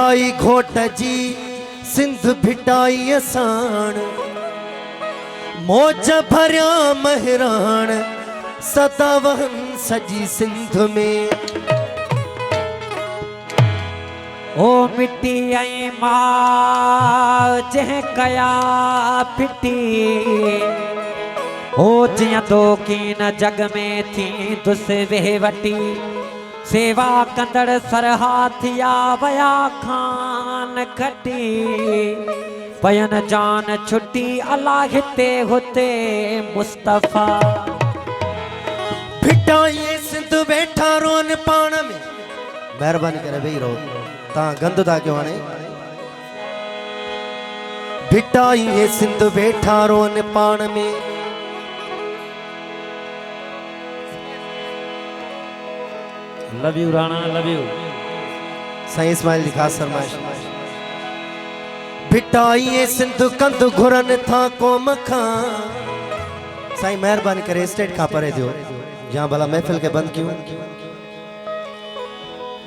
आई घोट जी सिंध भिटाई असाण मौज भरिया महराण सदा वहन सजी सिंध में। ओ मिट्टी आई मां जह कया फिटी ओ जिया तो की न जग में थी दुस वेहवटी सेवा कंदड़ सरहाथिया वया खान खटी पयन जान छुट्टी अला हिते हुते मुस्तफा भिटाई सिंध वेठा रोन पाण में। मेहरबानी करे वेही रहो ता गंद था क्यों आने। भिटाई सिंध वेठा रोन पाण में love you Rana love you Sain Ismail ji खास फरमाइश। भिटाई सिंध कंद घुरन था कौम खां साईं मेहरबानी करे स्टेट खां परे दियो जहां भला महफिल के बंद क्यों।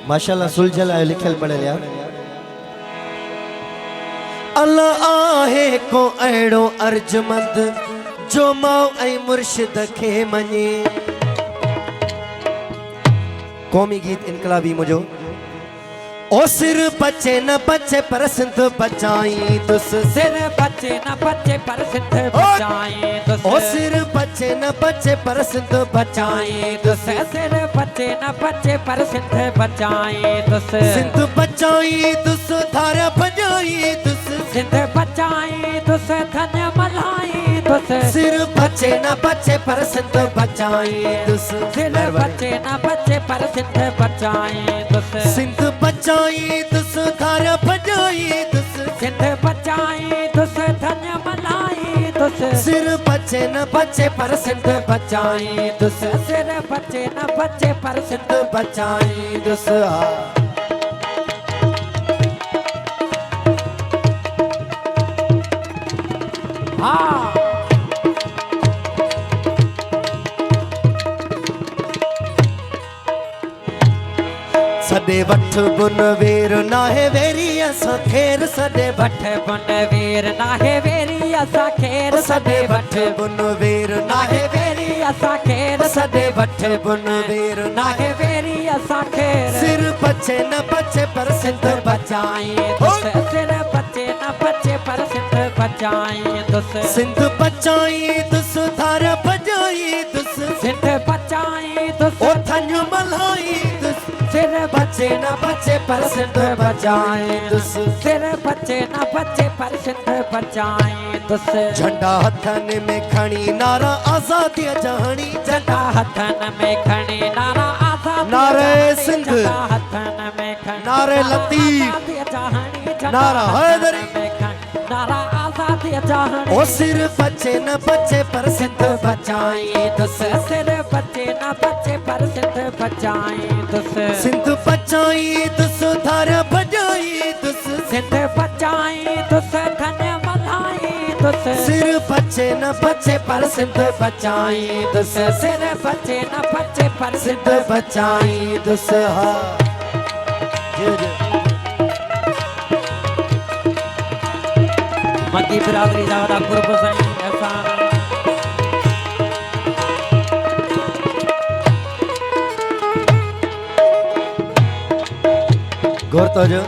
माशाल्लाह सुलझल आयो लिखल पढ़ल यार। अल्लाह आहे को अहिड़ो अर्जमंद जो माओ ऐं मुर्शिद खे मञे। कौमी गीत इनकलाबी मुझो। ओ सिर बचे न बचे पर सिंध बचाई तुस सिर बचे न बचे पर सिंध बचाई तुस ओ सिर बचे न बचे पर सिंध बचाई तुस सिर बचे न बचे पर सिंध बचाई तुस सिंध बचाई तुस धारा बजाई तुस सिंध बचाई तुस धन मलाई तुस सिर बचे न बचे पर सिंध बचाई तुस सिर बचे न बचे पर सिंध बचाई तुस सिंध बचाई तुस धारा बजाई तुस सिंध बचाई तुस धन मलाई तुस सिर बचे न बचे पर सिंध बचाई तुस सिर बचे न बचे पर सिंध बचाई तुस। हाँ सदे वठ बुन वेर नाहे वेरी असा खेर सदे वठ बुन वीर नाहे वेरी असा खेर सदे वठ बुन वेर नाहे वेरी असा खेर सदे वठ बुन वेर नाहे नाहे वेरी असा खेर सिर बचे न बचे पर सिंध बचाई तुस सिर बचे न बचे पर सिंध बचाई तुस सिंध बचाई तुस धारा बजाई तुस सिंध बचाई तुस ओ थन मलाई तुस सिर बचे न बचे पर सिंध बचाई तुस सिर बचे न बचे पर सिंध बचाई तुस झंडा हथन में खणी नारा आजादी जहानी झंडा हथन में खणी नारा आजादी नारे सिंध हथन में खणी नारे लतीफ नारा हैदरी नारा आजादी जहानी ओ सिर बचे न बचे पर सिंध बचाई तुस सिर बचे न बचे पर सिंध बचाई तुस सिंध बचाई तुस धारा बजाई तुस सिंध बचाई तुस धन मलाई तुस सिर बचे न बचे पर सिंध बचाई तुस सिर बचे न बचे पर सिंध बचाई तुस। हा मकी बिरादरी जावदा कुर्ब साईं एहसान गौर तो जो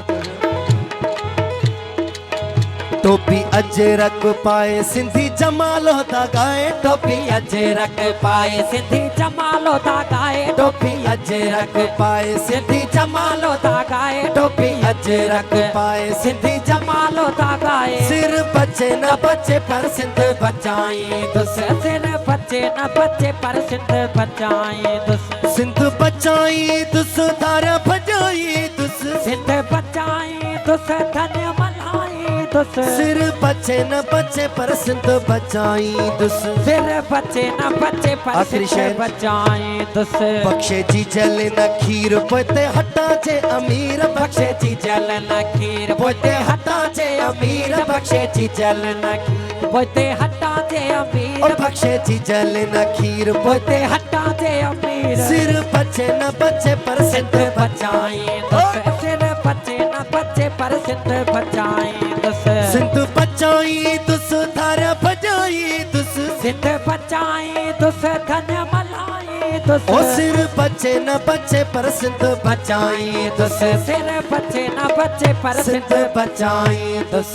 टोपी अजरक पाए सिंधी जमाल होता गाए टोपी अजरक पाए सिंधी जमाल होता गाए टोपी अजरक पाए सिंधी जमाल होता गाए टोपी अजरक पाए सिंधी जमाल होता गाए सिर बचे न बचे पर सिंध बचाई तुस सिर बचे न बचे पर सिंध बचाई तुस सिंध बचाई तुस धारा बजाई तुस सिंध बचाई तुस धन मलाई तुस सिर बचे न बचे पर सिंध बचाई तुस सिर बचे न बचे पर आखिरी सिंध शेर। बचाई तुस बख्शे जी जल न खीर पोते हटा जे अमीर बख्शे जी जल न खीर पोते हटा जे अमीर बख्शे जी जल न खीर पोते हटा जे अमीर और बख्शे जी जल न खीर पोते हटा जे अमीर सिर बचे न बचे पर सिंध बचाई तुस सिर बचे न बचे बच्चे पर सिंध बचाए दुस सिंध बचाई दुस धारा बजाई दुस सिंध बचाए दुस धन मलाई दुस ओ सिर बचे न बचे पर सिंध बचाई दुस सिर बचे न बचे पर सिंध बचाई दुस